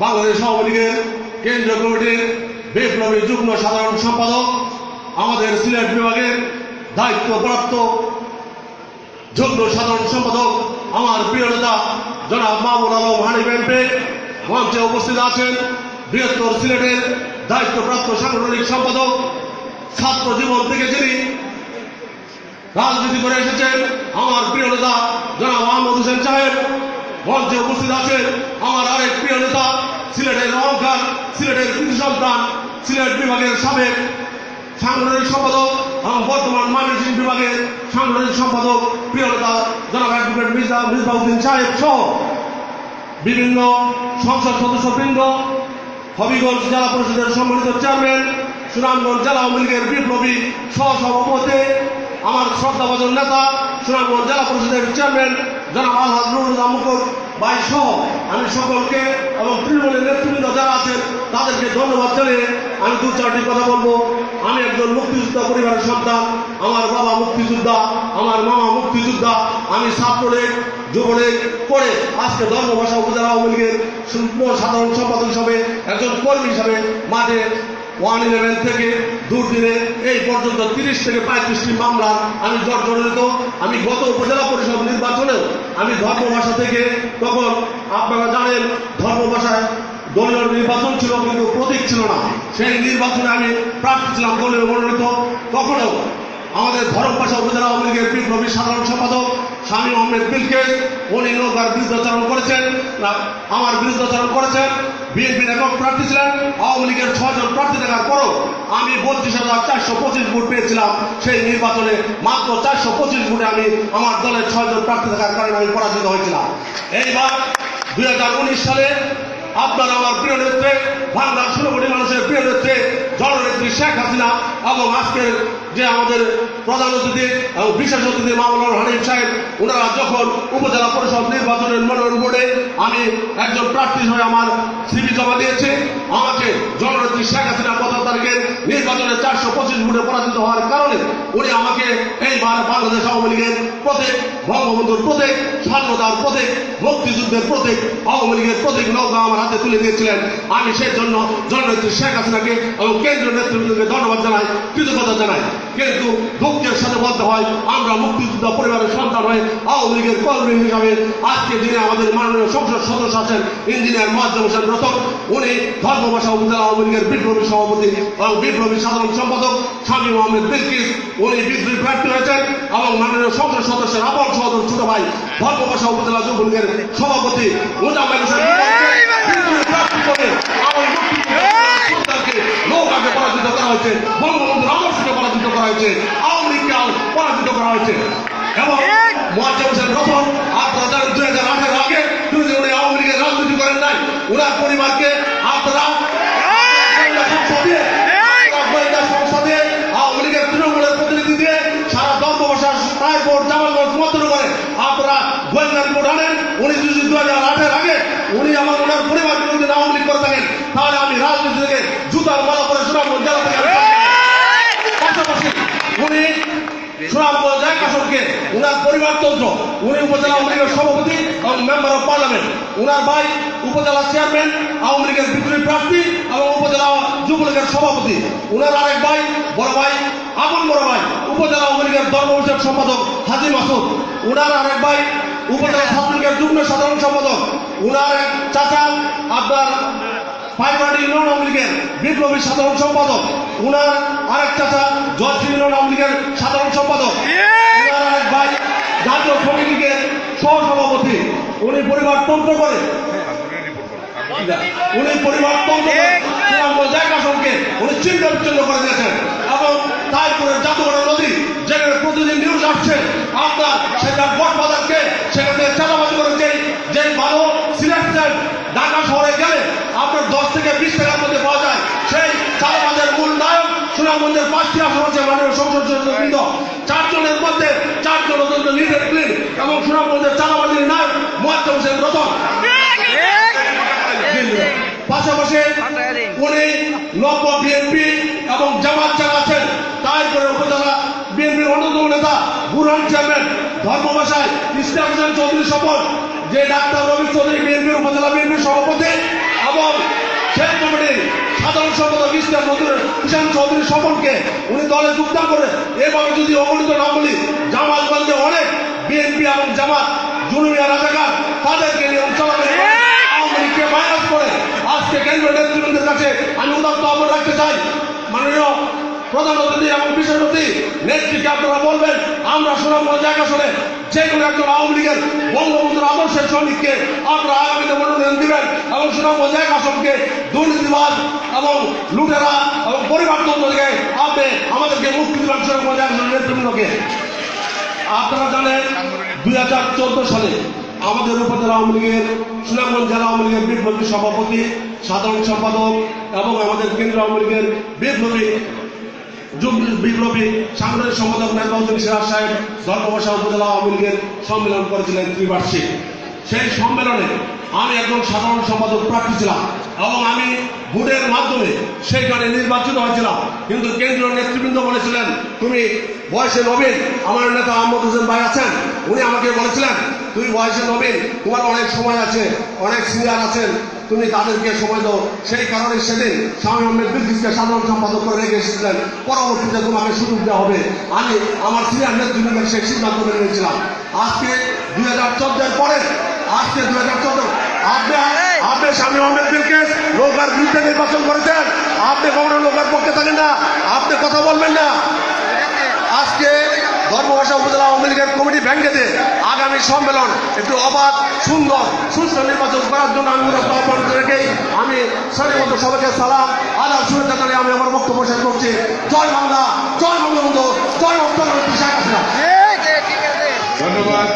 বাংলাদেশ আওয়ামী লীগের কেন্দ্রীয় কমিটির বিপ্লবী যুগ্ম সাধারণ সম্পাদক, আমাদের সিলেট বিভাগের দায়িত্বপ্রাপ্ত যুগ্ম সাধারণ সম্পাদক, আমার প্রিয় নেতা জনাব মাহমুদ আলম হানিফ এমপি মঞ্চে উপস্থিত আছেন। বৃহত্তর সিলেটের দায়িত্বপ্রাপ্ত সাংগঠনিক সম্পাদক, ছাত্র জীবন থেকে যিনি রাজনীতি করে এসেছেন আমার প্রিয় নেতা জনাব আহমদ হোসেন সাহেব মঞ্চে উপস্থিত আছেন। আমার আরেক প্রিয় নেতা, সিলেটের অহংকার, সিলেটের কৃষি সন্তান, সিলেট বিভাগের সাবেক সাংগঠনিক সম্পাদক এবং বর্তমান ময়মনসিংহ বিভাগের সাংগঠনিক সম্পাদক প্রিয় নেতা জনাব অ্যাডভোকেট মিসবাহউদ্দিন সাহেব সহ বিভিন্ন সংসদ সদস্যবৃন্দ, হবিগঞ্জ জেলা পরিষদের সম্মানিত চেয়ারম্যান, সুনামগঞ্জ জেলা আওয়ামী লীগের বিপ্লবী সহসভাপতি, আমার শ্রদ্ধাভাজন নেতা সুনামগঞ্জ জেলা পরিষদের চেয়ারম্যান জনাব আলহাজ নুরুল মুকুর ভাই সহ আমি সকলকে এবং তৃণমূলের নেতৃবৃন্দ যারা আছেন তাদেরকে ধন্যবাদ জানিয়ে আমি দু চারটি কথা বলবো। আমি একজন মুক্তিযোদ্ধা পরিবারের সন্তান। আমার বাবা মুক্তিযোদ্ধা, আমার মামা মুক্তিযোদ্ধা। আমি ছাত্রলীগ, যুবলীগ করে আজকে ধর্মভাষা উপজেলা আওয়ামী লীগের সাধারণ সম্পাদক হিসাবে, একজন কর্মী হিসাবে মাঠে 111 থেকে দুর্দিনে এই পর্যন্ত 30 থেকে 35টি মামলা আমি জর্জরিত। আমি গত উপজেলা পরিষদ নির্বাচনেও আমি ধর্মভাষা থেকে, তখন আপনারা জানেন ধর্মভাষায় দলীয় নির্বাচন ছিল কিন্তু প্রতীক ছিল না, সেই নির্বাচনে আমি প্রার্থী ছিলাম দলীয় মনোনীত। তখনও আমাদের ধর্মভাষা উপজেলা আওয়ামী লীগের বিপ্লবী সাধারণ সম্পাদক শামীম আহমেদ বিলকেস উনি নৌকার বিরুদ্ধাচরণ করেছেন, আমার বিরুদ্ধাচরণ করেছেন। বিএনপির একক প্রার্থী ছিলেন, আওয়ামী লীগের 6 জন প্রার্থী থাকার পরও আমি 32,425 ভোট পেয়েছিলাম। সেই নির্বাচনে মাত্র 425 ভোটে আমি আমার দলের 6 জন প্রার্থী থাকার কারণে আমি পরাজিত হয়েছিলাম। এইবার 2019 সালে আপনার আমার প্রিয় নেত্রী, বাংলার 16 কোটি মানুষের প্রিয় নেত্রী জননেত্রী শেখ হাসিনা এবং আজকের যে আমাদের প্রধান অতিথি এবং বিশেষ অতিথি মাহমুদ হানিফ সাহেব, ওনারা যখন উপজেলা পরিষদ নির্বাচনের মনোনয়ন বোর্ডে আমি একজন প্রার্থী হয়ে আমার সিভি জমা দিয়েছি, আমাকে জননেত্রী শেখ হাসিনা 15 তারিখের নির্বাচনে 425 ভোটে পরাজিত হওয়ার কারণে উনি আমাকে এইবার বাংলাদেশ আওয়ামী লীগের প্রতীক, বঙ্গবন্ধুর প্রতীক, স্বাধীনতার প্রতীক, মুক্তিযুদ্ধের প্রতীক, আওয়ামী লীগের প্রতীক নৌকা আমার হাতে তুলে দিয়েছিলেন। আমি সেই জন্য জননেত্রী শেখ হাসিনাকে এবং কেন্দ্রীয় নেতৃবৃন্দকে ধন্যবাদ জানাই, কৃতজ্ঞতা জানাই। কিন্তু দুঃখের সাথে বলতে হয়, আমরা মুক্তিযোদ্ধা পরিবারের সন্তান হয়ে আওয়ামী লীগের কর্মী হিসাবে আজকে যিনি আমাদের মাননীয় সংসদ সদস্য আছেন ইঞ্জিনিয়ার মোয়াজ্জেম হোসেন রতন, উনি ধর্মভাষা উপজেলা আওয়ামী লীগের বিপ্লবী সভাপতি এবং বিপ্লবী সাধারণ সম্পাদক শামীম আহমেদ বিলকিস উনি বিদ্রোহী প্রার্থী হয়েছেন এবং মাননীয় সংসদ সদস্যের আপন সহোদর ছোট ভাই ধর্মভাষা উপজেলা যুবলীগের সভাপতি মোজাম্মেল হোসেন প্রার্থী করে আমার সন্তানকে নৌকাকে পরাজিত করা হয়েছে, বঙ্গবন্ধুর আদর্শকে পরাজিত করা হয়েছে, আওয়ামী লীগকে পরাজিত করা হয়েছে। এবং মোয়াজ্জেম হোসেন রতন আপনারা জানেন 2018 আগে উনি আওয়ামী লীগের রাজনীতি করেন নাই, ওনার পরিবারকে আপনারা সংসদে আওয়ামী লীগের তৃণমূলের প্রতিনিধি দিয়ে সারা ধর্মভাষা রায়পুর জামালগঞ্জ মন্ত্র করে আপনারা গোয়েন্দা রিপোর্ট আনেন। উনি যদি 2018 আগে উনি ওনার পরিবার বিরুদ্ধে আওয়ামী লীগ করে থাকেন, তাহলে আমি রাজনীতি থেকে জুতার মালা করে সুনামগঞ্জ জেলা থেকে পাশাপাশি উনি সুনামগঞ্জ এক আসনকে উনার পরিবারতন্ত্র, উনি উপজেলা আওয়ামী লীগের সভাপতি এবং মেম্বার অফ পার্লামেন্ট, উনার ভাই উপজেলা চেয়ারম্যান আওয়ামী লীগের বিদ্রোহী প্রার্থী এবং উপজেলা যুবলীগের সভাপতি, উনার আরেক ভাই বড় ভাই আপন বড় ভাই উপজেলা আওয়ামী লীগের ধর্ম বিষয়ক সম্পাদক হাজি মাসুদ, উনার আরেক ভাই উপজেলা ছাত্রলীগের যুগ্ম সাধারণ সম্পাদক, উনার এক চাচা আপনার পাইবাড়ি ইউনিয়ন আওয়ামী লীগের বিপ্লবী সাধারণ সম্পাদক, উনার আরেক চাচা জয়শ্রী ইউনিয়ন আওয়ামী লীগের সাধারণ সম্পাদক, উনার আরেক ভাই জাতীয় শ্রমিক লীগের সহসভাপতি। উনি পরিবারতন্ত্র করে সুনামগঞ্জ এক আসনকে উনি চিহ্ন বিচ্ছিন্ন করে দিয়েছেন এবং তারপরের জাদুঘরের নদী যেখানে প্রতিদিন নিউজ আসছে আপনার সেটা বটবাজারকে সেখানে চাঁদাবাজি করেছে, যে ভালো সিলেকশন ঢাকা শহরে গেলে আপনার 10 থেকে 20 টাকার মধ্যে পাওয়া যায়, সেই চাঁদাবাজের মূল নায়ক সুনামগঞ্জের 5টি আসন হচ্ছে মাননীয় সংসদ সদস্যবৃন্দ, 4 জনের মধ্যে 4 জন অত্যন্ত লিডার ক্লিন এবং সুনামগঞ্জের চাঁদাবাজির নায়ক মোয়াজ্জেম হোসেন রতন। পাশাপাশি উনি নব্য বিএনপি এবং জামাত যারা আছেন তারপরে উপজেলা বিএনপির অন্যতম নেতা বুরহান চেয়ারম্যান, ধর্মভাষায় ইসলাম হোসেন চৌধুরী শপথ, যে ডাক্তার রবি চৌধুরী বিএনপির উপজেলা বিএনপির সভাপতি এবং চৌধুরী স্বপনকে উনি দলে যোগদান করে এভাবে যদি অগণিত নাম বলি জামাতগঞ্জে অনেক বিএনপি এবং জামাত জুলুমিয়া রাজাকার তাদেরকে নিয়ে চলাচল আওয়ামী লীগকে মাইনাস করে আজকে কেন্দ্রীয় নেতৃবৃন্দের কাছে আমি উদাত্ত আহ্বান রাখতে চাই, মাননীয় প্রধান অতিথি এবং বিশেষ অতিথি নেত্রীকে আপনারা বলবেন আমরা সুনামগঞ্জ এক আসনে যে কোনো একজন আওয়ামী লীগের বঙ্গবন্ধুর আদর্শের সৈনিককে আপনারা আগামীতে মনোনয়ন দিবেন এবং সুনামগঞ্জ এক আসনকে দুর্নীতিবাদ এবং লুটেরা এবং পরিবারতন্ত্র থেকে আপনি আমাদেরকে মুক্তি দিবেন সুনামগঞ্জ এক আসনের নেতৃবৃন্দকে। আপনারা জানেন 2014 সালে আমাদের উপজেলা আওয়ামী লীগের সুনামগঞ্জ জেলা আওয়ামী লীগের বিপ্লবী সভাপতি সাধারণ সম্পাদক এবং আমাদের কেন্দ্রীয় আওয়ামী লীগের বিপ্লবী সাংগঠনিক সম্পাদক নাজমুদ্দিন সিরাজ সাহেব ধর্মবাসা উপজেলা আওয়ামী লীগের সম্মেলন করেছিলেন ত্রিবার্ষিক। সেই সম্মেলনে আমি একজন সাধারণ সম্পাদক প্রার্থী ছিলাম এবং আমি ভোটের মাধ্যমে সেইখানে নির্বাচিত হয়েছিলাম, কিন্তু কেন্দ্রীয় নেতৃবৃন্দ বলেছিলেন তুমি বয়সে নবীন, আমার নেতা আহমদ হোসেন ভাই আছেন, উনি আমাকে বলেছিলেন তুই বয়সে নবীন, তোমার অনেক সময় আছে, অনেক সিনিয়র আছেন, তুমি তাদেরকে সময় দাও। সেই কারণে সেদিন স্বামী আহমেদ বিদ্যুৎকে সাধারণ সম্পাদক করে রেখে এসেছিলেন, পরবর্তীতে তোমাকে সুযোগ দেওয়া হবে। আমি আমার সিনিয়র নেতৃবৃন্দের সেই সিদ্ধান্ত মেনে নিয়েছিলাম। আজকে 2014 পরে আজকে 2014 আপনি স্বামী আহমেদ বিলকেস নৌকার বিরুদ্ধে নির্বাচন করেছেন, আপনি কখনো নৌকার পক্ষে থাকেন না, আপনি কথা বলবেন না। আজকে ধর্মভাষা উপজেলা আওয়ামী লীগের কমিটি ভেঙে আগামী সম্মেলন একটু অবাধ সুন্দর সুস্থ নির্বাচন করার জন্য আমি আহ্বান রেখেই আমি সঠিক সবাইকে সালাম আদাব শুভেচ্ছা জানিয়ে আমি আমার বক্তব্য শেষ করছি। জয় বাংলা, জয় বঙ্গবন্ধু, জয় অন্তর্বর্তী শেখ হাসিনা। ধন্যবাদ।